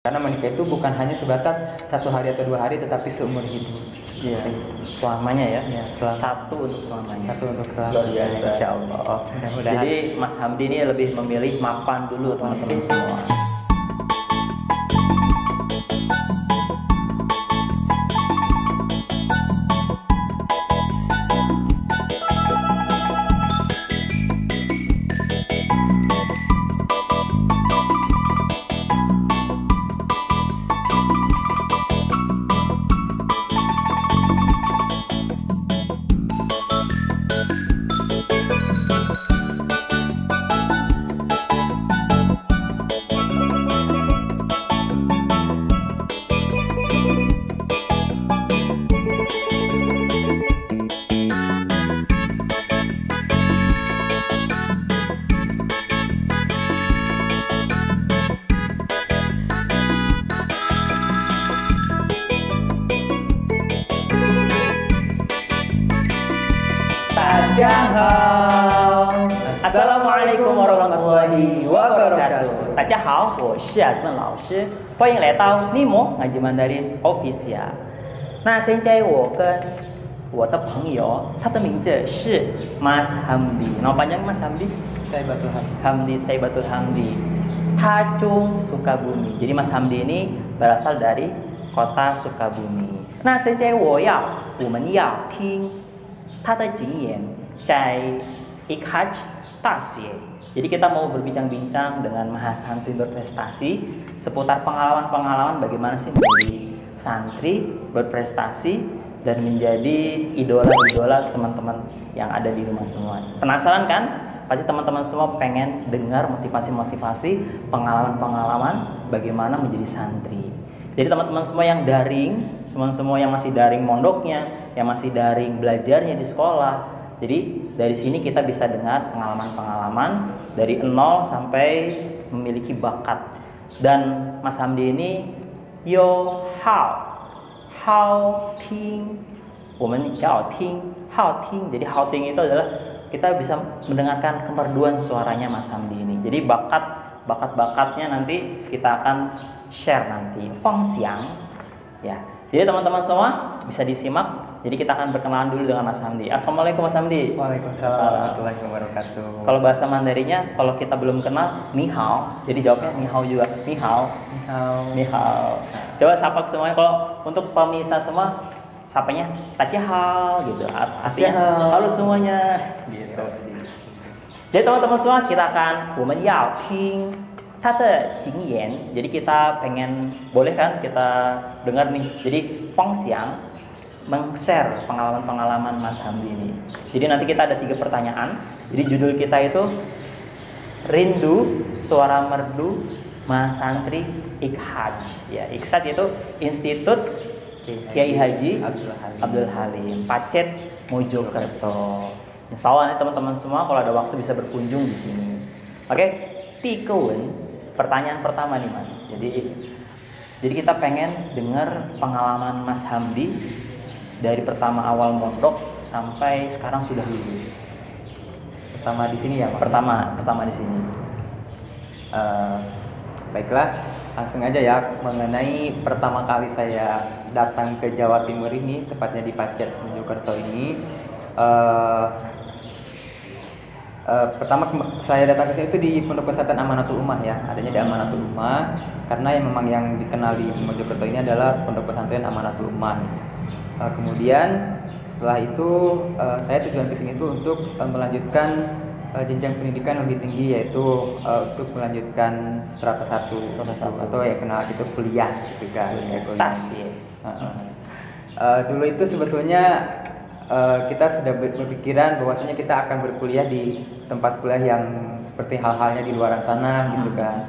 Karena menikah itu bukan hanya sebatas 1 hari atau 2 hari, tetapi seumur hidup. Iya, selamanya ya. Ya, Satu untuk selamanya. Satu untuk Luar selamanya. biasa. Insya Allah. Mudah-mudahan. Jadi Mas Hamdi ini lebih memilih mapan dulu teman-teman semua. Assalamualaikum warahmatullahi wabarakatuh. 大家好，我是Azman 老师，欢迎来到 Nimo Ngaji Mandarin Official。那现在我跟我的朋友，他的名字是 Mas Hamdi。nama panjang Mas Hamdi? Saibatul Hamdi. Hamdi Saibatul Hamdi. Tajung Sukabumi. Jadi Mas Hamdi ini berasal dari kota Sukabumi. 那现在我们要听他的经验在 IKHAJ 大学。Jadi kita mau berbincang-bincang dengan mahasantri berprestasi seputar pengalaman-pengalaman bagaimana sih menjadi santri berprestasi dan menjadi idola-idola teman-teman yang ada di rumah semua. Penasaran kan? Pasti teman-teman semua pengen dengar motivasi-motivasi, pengalaman-pengalaman bagaimana menjadi santri. Jadi teman-teman semua yang daring, semua yang masih daring mondoknya, yang masih daring belajarnya di sekolah. Jadi dari sini kita bisa dengar pengalaman-pengalaman dari 0 sampai memiliki bakat. Dan Mas Hamdi ini yo hao ting, 我们要听 hao ting. Jadi hao ting itu adalah kita bisa mendengarkan kemerduan suaranya Mas Hamdi ini. Jadi bakat-bakatnya nanti kita akan share nanti. Fangxiang. Ya. Jadi teman-teman semua bisa disimak. Jadi kita akan berkenalan dulu dengan Mas Hamdi. Assalamualaikum Mas Hamdi. Waalaikumsalam warahmatullahi wabarakatuh. Kalau bahasa Mandarinnya, kalau kita belum kenal, ni hao. Jadi jawabnya ni hao juga. Ni hao. Ni hao. Coba sapa semuanya. Kalau untuk pemirsa semua, sapanya tachihao gitu. Artinya halo semuanya. Gitu. Jadi teman-teman semua, kita akan 我们要听他的经验. Jadi kita pengen, boleh kan kita dengar nih. Jadi fangxiang, meng-share pengalaman-pengalaman Mas Hamdi ini. Jadi nanti kita ada 3 pertanyaan. Jadi judul kita itu Rindu Suara Merdu Mahasantri IKHAJ. Ya, IKHAJ itu Institut Kiai Haji Abdul Halim, Pacet, Mojokerto. Insya Allah nih teman-teman semua kalau ada waktu bisa berkunjung di sini. Oke, Tikeun. Pertanyaan pertama nih Mas. Jadi kita pengen dengar pengalaman Mas Hamdi dari pertama awal mondok sampai sekarang sudah lulus. Pertama di sini ya, Pak? Pertama di sini. Baiklah, langsung aja ya mengenai pertama kali saya datang ke Jawa Timur ini, tepatnya di Pacet, Mojokerto ini. Pertama saya datang ke sini itu di Pondok Pesantren Amanatul Ummah ya, adanya di Amanatul Ummah, karena yang dikenali di Mojokerto ini adalah Pondok Pesantren Amanatul Ummah. Kemudian setelah itu saya tujuan ke sini itu untuk melanjutkan jenjang pendidikan lebih tinggi, yaitu untuk melanjutkan strata 1 atau ya kenal itu kuliah gitu kan. Dulu itu sebetulnya kita sudah berpikiran bahwasanya kita akan berkuliah di tempat kuliah yang seperti hal-halnya di luar sana gitu kan,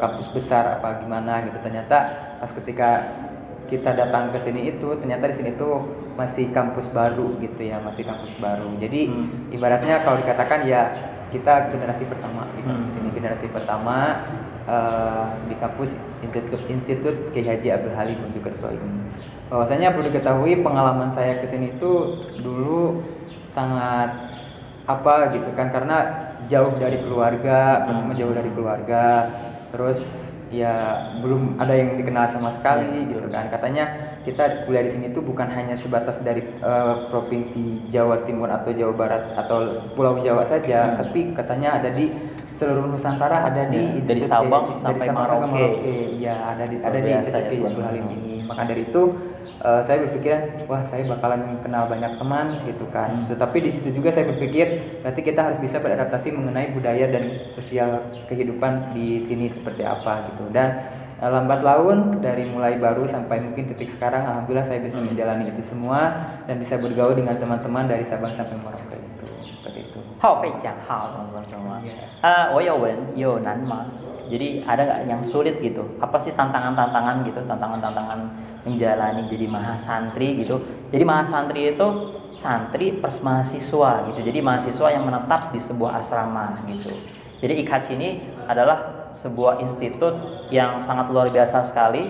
kampus besar apa gimana gitu. Ternyata pas ketika kita datang ke sini itu ternyata di sini tuh masih kampus baru gitu ya, masih kampus baru. Jadi ibaratnya kalau dikatakan ya kita generasi pertama di kampus ini, generasi pertama di kampus Institut Kiai Haji Abdul Halim Mojokerto ini. Bahwasanya perlu diketahui pengalaman saya ke sini itu dulu sangat apa gitu kan, karena jauh dari keluarga, pertama jauh dari keluarga, terus ya belum ada yang dikenal sama sekali Iya, gitu kan. Katanya kita kuliah di sini tuh bukan hanya sebatas dari provinsi Jawa Timur atau Jawa Barat atau Pulau Jawa saja, tapi katanya ada di seluruh Nusantara, ada di Dari Institut Sabang dari sampai Sabang sampai Merauke. Merauke. Iya, ada di Biasa Institut ya, Kiai Haji Halim ini. Maka dari itu saya berpikir, wah saya bakalan kenal banyak teman gitu kan. Tetapi di situ juga saya berpikir berarti kita harus bisa beradaptasi mengenai budaya dan sosial kehidupan di sini seperti apa gitu. Dan lambat laun dari mulai baru sampai mungkin titik sekarang, alhamdulillah saya bisa menjalani itu semua dan bisa bergaul dengan teman-teman dari Sabang sampai Merauke itu. Seperti itu. 好，非常好teman-teman semua. Yo Nanma. Jadi ada nggak yang sulit gitu? Apa sih tantangan-tantangan gitu? Tantangan-tantangan menjalani jadi mahasantri gitu. Jadi mahasantri itu santri plus mahasiswa gitu. Jadi mahasiswa yang menetap di sebuah asrama gitu. Jadi IKHC ini adalah sebuah institut yang sangat luar biasa sekali,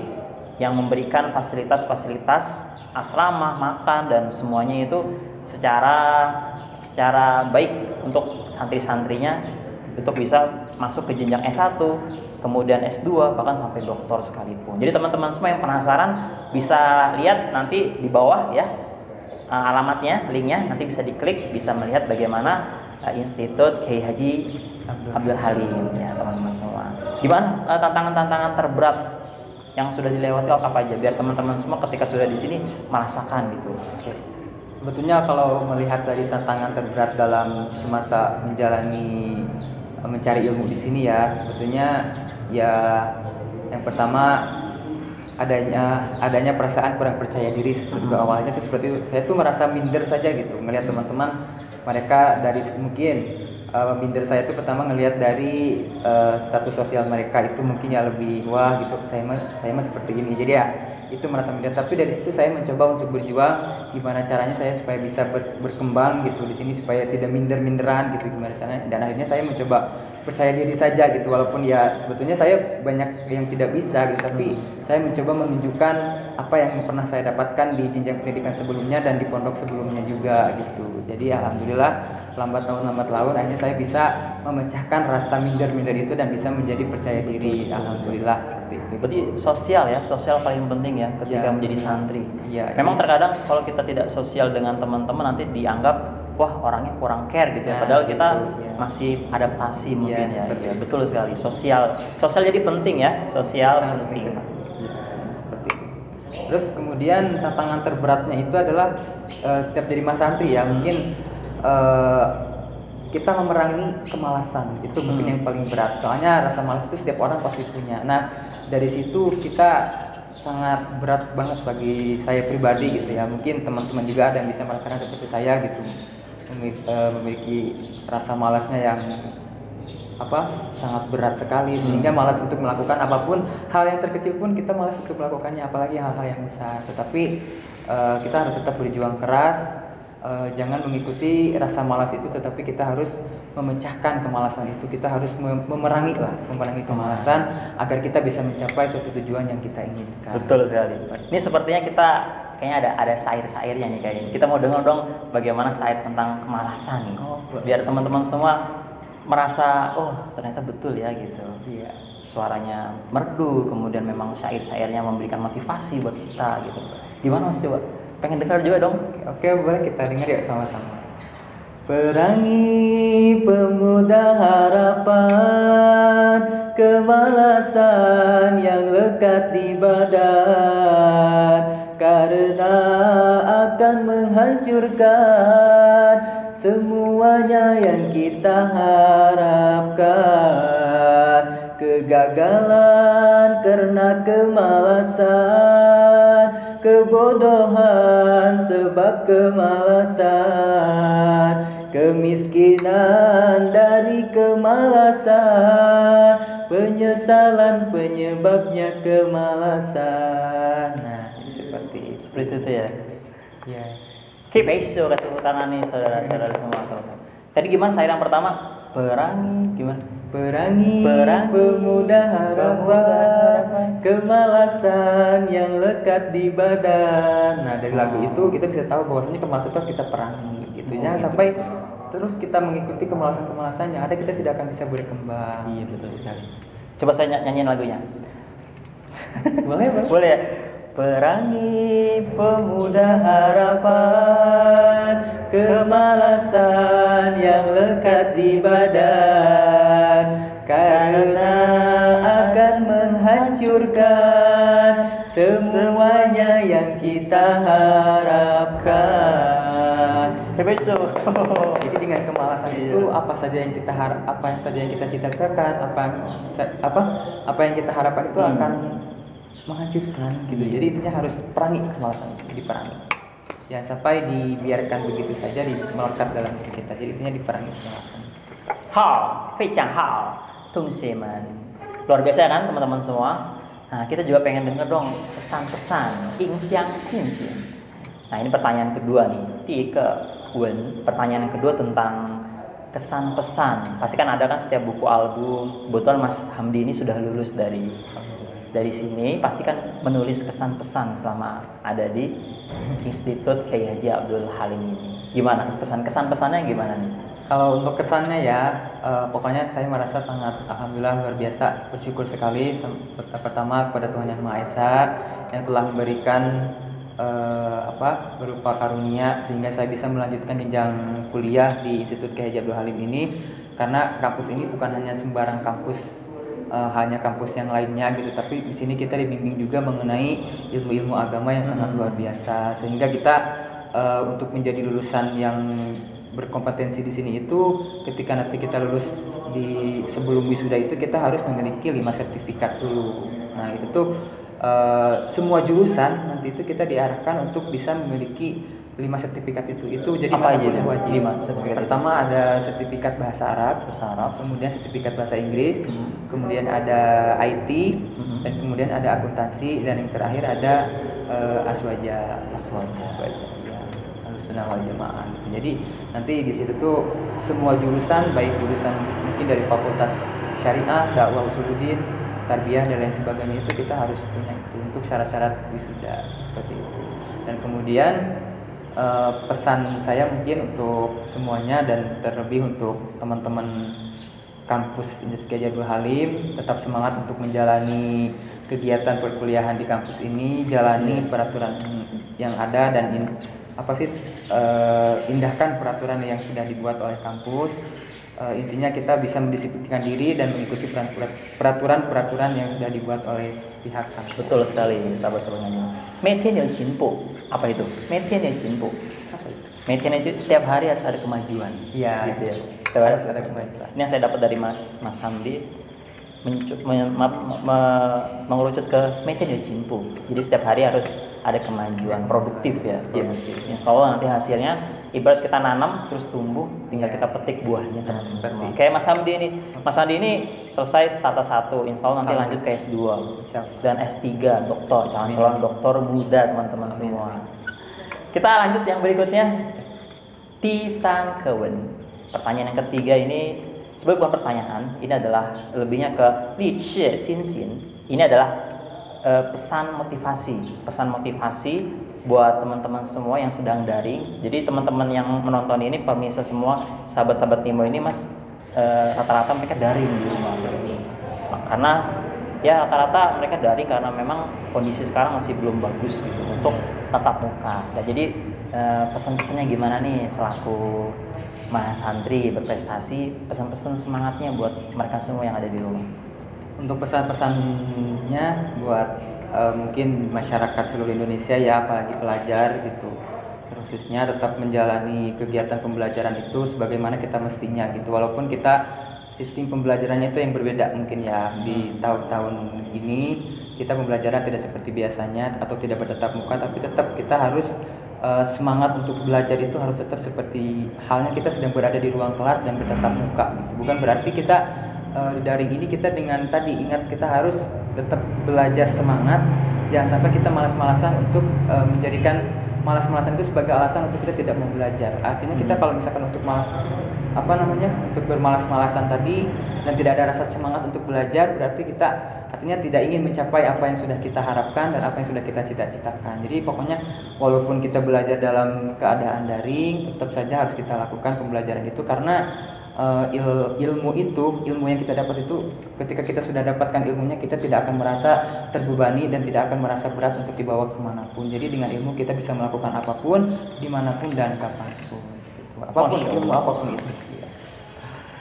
yang memberikan fasilitas-fasilitas asrama, makan dan semuanya itu secara baik untuk santri-santrinya untuk bisa masuk ke jenjang S1, kemudian S2, bahkan sampai doktor sekalipun. Jadi teman-teman semua yang penasaran bisa lihat nanti di bawah ya alamatnya, linknya nanti bisa diklik, bisa melihat bagaimana Institut Kiai Haji Abdul Halim ya teman-teman semua. Gimana tantangan-tantangan terberat yang sudah dilewati apa aja biar teman-teman semua ketika sudah di sini merasakan gitu. Sebetulnya kalau melihat dari tantangan terberat dalam semasa mencari ilmu di sini ya, sebetulnya ya yang pertama adanya perasaan kurang percaya diri seperti itu. Awalnya itu seperti itu, saya tuh merasa minder saja gitu melihat teman-teman mereka dari mungkin minder saya itu pertama ngelihat dari status sosial mereka itu mungkin ya lebih wah gitu, saya mah seperti ini, jadi ya itu merasa minder. Tapi dari situ saya mencoba untuk berjuang gimana caranya saya supaya bisa berkembang gitu di sini supaya tidak minder-minderan gitu, gimana caranya. Dan akhirnya saya mencoba percaya diri saja gitu, walaupun ya sebetulnya saya banyak yang tidak bisa gitu, tapi saya mencoba menunjukkan apa yang pernah saya dapatkan di jenjang pendidikan sebelumnya dan di pondok sebelumnya juga gitu. Jadi alhamdulillah lambat laun akhirnya saya bisa memecahkan rasa minder itu dan bisa menjadi percaya diri, alhamdulillah seperti itu. Berarti sosial paling penting ya ketika menjadi santri. Ya, memang terkadang kalau kita tidak sosial dengan teman-teman nanti dianggap wah orangnya kurang care gitu ya. Padahal kita masih adaptasi mungkin ya. Betul sekali. Sosial jadi penting ya. Sosial penting. Seperti itu. Terus kemudian tantangan terberatnya itu adalah setiap jadi mahasantri ya, mungkin kita memerangi kemalasan itu mungkin yang paling berat. Soalnya rasa malas itu setiap orang pasti punya. Nah dari situ kita sangat berat banget bagi saya pribadi gitu ya. Mungkin teman-teman juga ada yang bisa merasakan seperti saya gitu, memiliki rasa malasnya yang sangat berat sekali sehingga malas untuk melakukan apapun. Hal yang terkecil pun kita malas untuk melakukannya, apalagi hal-hal yang besar. Tetapi kita harus tetap berjuang keras. Jangan mengikuti rasa malas itu, tetapi kita harus memecahkan kemalasan itu. Kita harus memerangi kemalasan agar kita bisa mencapai suatu tujuan yang kita inginkan. Betul sekali. Ini sepertinya kita kayaknya ada syair-syairnya nih kayaknya. Kita mau dengar dong bagaimana syair tentang kemalasan nih. Biar teman-teman semua merasa oh ternyata betul ya gitu. Iya. Suaranya merdu, kemudian memang syair-syairnya memberikan motivasi buat kita gitu. Gimana Mas coba? Pengen dengar juga dong. Oke, boleh kita dengar yuk sama-sama. Perangi pemuda harapan, kemalasan yang lekat di badan, karena akan menghancurkan semuanya yang kita harapkan. Kegagalan karena kemalasan, kebodohan sebab kemalasan, kemiskinan dari kemalasan, penyesalan penyebabnya kemalasan. Nah, seperti itu ya. Ya. Keep iso kasih tangan nih saudara-saudara semua. Tadi gimana syair yang pertama? Perangi gimana? Perangi pemuda harapan, kemalasan yang lekat di badan. Nah dari lagu itu kita bisa tahu bahwasanya kemalasan itu harus kita perangi gitu. Jangan sampai terus kita mengikuti kemalasan yang ada, kita tidak akan bisa berkembang. Iya betul sekali. Coba saya nyanyiin lagunya. Boleh, boleh. Boleh ya? Perangi pemuda harapan, kemalasan yang lekat di badan, karena akan menghancurkan semuanya yang kita harapkan. Beso. Jadi dengan kemalasan itu apa saja yang kita cita-citakan, apa yang kita harapkan itu akan menghancurkan gitu. Jadi intinya harus perangi kemalasan itu, diperangi. Jangan sampai dibiarkan begitu saja melekat dalam diri kita. Jadi intinya diperangi kemalasan. Hao, feicang hao, tungseman. Luar biasa kan teman-teman semua. Nah, kita juga pengen denger dong pesan-pesan, insiang xinxian. Nah, ini pertanyaan kedua nih. Pertanyaan yang kedua tentang kesan pesan. Pasti kan ada kan setiap buku album. Kebetulan Mas Hamdi ini sudah lulus dari sini, pasti kan menulis kesan pesan selama ada di Institut Kiai Haji Abdul Halim ini. Gimana? Kesan pesannya gimana nih? Kalau untuk kesannya ya, pokoknya saya merasa sangat alhamdulillah luar biasa, bersyukur sekali pertama kepada Tuhan Yang Maha Esa yang telah memberikan berupa karunia sehingga saya bisa melanjutkan jenjang kuliah di Institut Kiai Haji Abdul Halim ini, karena kampus ini bukan hanya sembarang kampus, hanya kampus yang lainnya gitu, tapi di sini kita dibimbing juga mengenai ilmu-ilmu agama yang sangat luar biasa, sehingga kita untuk menjadi lulusan yang berkompetensi di sini itu ketika nanti kita lulus sebelum wisuda itu kita harus memiliki 5 sertifikat dulu. Nah itu tuh semua jurusan nanti itu kita diarahkan untuk bisa memiliki 5 sertifikat itu jadi apa aja wajib. 5 sertifikat. Pertama ada sertifikat bahasa Arab, kemudian sertifikat bahasa Inggris, kemudian ada IT, dan kemudian ada akuntansi, dan yang terakhir ada aswaja. Ya, Ahlussunnah wal Jamaah gitu. Jadi nanti di situ tuh semua jurusan, baik jurusan mungkin dari Fakultas Syariah, Dakwah Usuluddin, Tarbiyah dan lain sebagainya, itu kita harus punya itu untuk syarat-syarat wisuda seperti itu. Dan kemudian pesan saya mungkin untuk semuanya dan terlebih untuk teman-teman kampus Institut Kiai Haji Abdul Halim, tetap semangat untuk menjalani kegiatan perkuliahan di kampus ini, jalani peraturan yang ada dan indahkan peraturan yang sudah dibuat oleh kampus. Intinya kita bisa mendisiplinkan diri dan mengikuti peraturan-peraturan yang sudah dibuat oleh pihak kampus. Betul sekali, sahabat-sahabatnya. Meitian yang jinpo, apa itu? Meitian yang jinpo. Apa itu? Meitian itu setiap hari harus ada kemajuan. Iya, gitu ya. Setiap hari harus ada kemajuan. Ini yang saya dapat dari Mas Hamdi, mengerucut ke meitian yang jinpo. Jadi setiap hari harus ada kemajuan, produktif ya. Produktif. Insya Allah nanti hasilnya ibarat kita nanam terus tumbuh, tinggal kita petik buahnya teman-teman. Kayak Mas Hamdi ini. Mas Hamdi ini selesai starter 1, insya Allah nanti lanjut ke S2 dan S3 doktor, calon doktor muda teman-teman semua. Kita lanjut yang berikutnya. Tisang Kewen. Pertanyaan yang ketiga ini sebenarnya bukan pertanyaan, ini adalah lebihnya ke Li Shi Xin Xin. Ini adalah pesan motivasi buat teman-teman semua yang sedang daring. Jadi teman-teman yang menonton ini, pemirsa semua, sahabat-sahabat Nimo ini Mas, rata-rata mereka daring di rumah. Karena ya rata-rata mereka daring karena memang kondisi sekarang masih belum bagus gitu untuk tatap muka. Nah, jadi pesan-pesannya gimana nih selaku Mas santri berprestasi, pesan-pesan semangatnya buat mereka semua yang ada di rumah. Untuk pesan-pesannya buat mungkin masyarakat seluruh Indonesia ya, apalagi pelajar gitu, khususnya tetap menjalani kegiatan pembelajaran itu sebagaimana kita mestinya gitu, walaupun kita sistem pembelajarannya itu yang berbeda mungkin ya. Di tahun-tahun ini kita pembelajaran tidak seperti biasanya atau tidak bertatap muka, tapi tetap kita harus semangat untuk belajar itu harus tetap seperti halnya kita sedang berada di ruang kelas dan bertatap muka gitu. Bukan berarti kita di daring ini kita dengan tadi ingat kita harus tetap belajar semangat, jangan sampai kita malas-malasan untuk menjadikan malas-malasan itu sebagai alasan untuk kita tidak mau belajar. Artinya kita kalau misalkan untuk untuk bermalas-malasan tadi dan tidak ada rasa semangat untuk belajar, berarti kita artinya tidak ingin mencapai apa yang sudah kita harapkan dan apa yang sudah kita cita-citakan. Jadi pokoknya walaupun kita belajar dalam keadaan daring, tetap saja harus kita lakukan pembelajaran itu, karena ilmu yang kita dapat itu, ketika kita sudah dapatkan ilmunya, kita tidak akan merasa terbebani dan tidak akan merasa berat untuk dibawa kemanapun. Jadi dengan ilmu kita bisa melakukan apapun, dimanapun dan kapanpun. Apapun ilmu apapun itu.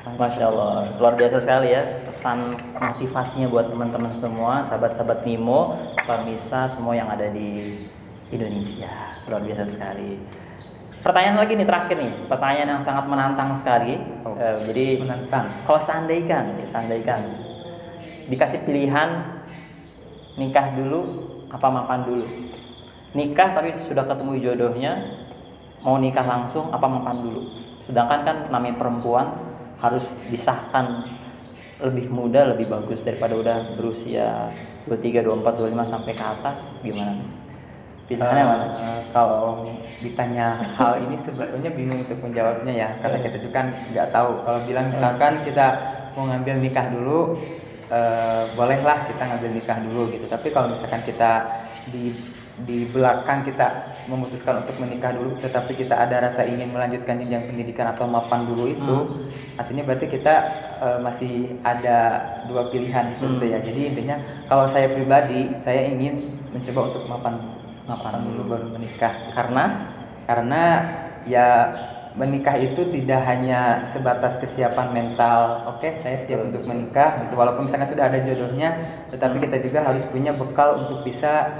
Masya Allah, luar biasa sekali ya pesan motivasinya buat teman-teman semua, sahabat-sahabat Nimo, pemirsa semua yang ada di Indonesia. Luar biasa sekali. Pertanyaan lagi nih terakhir nih, pertanyaan yang sangat menantang sekali. Jadi menantang. Kalau seandainya dikasih pilihan nikah dulu apa mapan dulu? Nikah tapi sudah ketemu jodohnya, mau nikah langsung apa mapan dulu? Sedangkan kan namanya perempuan harus disahkan lebih muda lebih bagus daripada udah berusia 23, 24, 25 sampai ke atas. Gimana? Pilihannya mana? Kalau ditanya hal ini sebetulnya bingung untuk menjawabnya ya, karena kita juga kan nggak tahu. Kalau bilang misalkan kita mau ngambil nikah dulu, bolehlah kita ngambil nikah dulu gitu. Tapi kalau misalkan kita di belakang kita memutuskan untuk menikah dulu, tetapi kita ada rasa ingin melanjutkan jenjang pendidikan atau mapan dulu itu, artinya berarti kita masih ada dua pilihan seperti itu ya. Jadi intinya kalau saya pribadi, saya ingin mencoba untuk mapan dulu baru menikah. Karena ya menikah itu tidak hanya sebatas kesiapan mental. Oke, saya siap untuk menikah gitu. Walaupun misalnya sudah ada jodohnya, tetapi kita juga harus punya bekal untuk bisa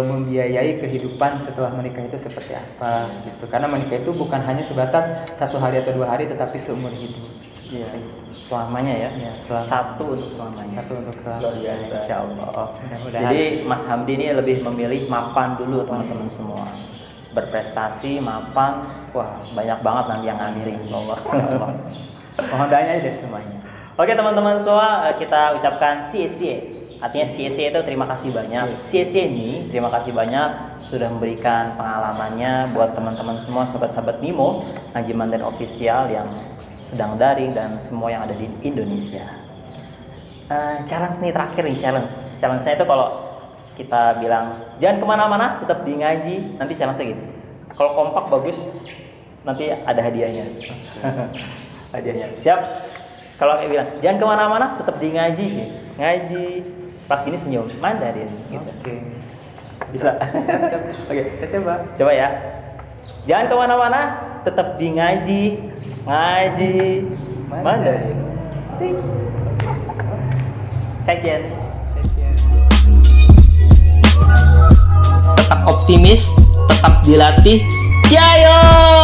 membiayai kehidupan setelah menikah itu seperti apa gitu. Karena menikah itu bukan hanya sebatas 1 hari atau 2 hari, tetapi seumur hidup. Iya, selamanya ya. Satu untuk selamanya. Luar biasa. Insya Allah. Jadi Mas Hamdi ini lebih memilih mapan dulu teman-teman semua. Berprestasi, mapan, wah banyak banget nanti yang antri insya Allah. Mohon doanya dari semuanya. Oke teman-teman semua, kita ucapkan CSC. Artinya CSC itu terima kasih banyak. CSC ini terima kasih banyak sudah memberikan pengalamannya buat teman-teman semua, sahabat-sahabat Nimo, Ngaji Mandarin Official yang sedang daring dan semua yang ada di Indonesia. Challenge nih terakhir nih, challenge-nya itu kalau kita bilang jangan kemana-mana, tetap di ngaji, nanti challenge-nya gitu. Kalau kompak bagus, nanti ada hadiahnya. Hadiahnya siap. Kalau kayak bilang jangan kemana-mana, tetap di ngaji, ngaji. Pas gini senyum, Mandarin gitu. Oke. Bisa. Oke, kita coba ya. Jangan kemana-mana, tetap di ngaji, Mandarin. Cek. Tetap optimis, tetap dilatih. Jayo!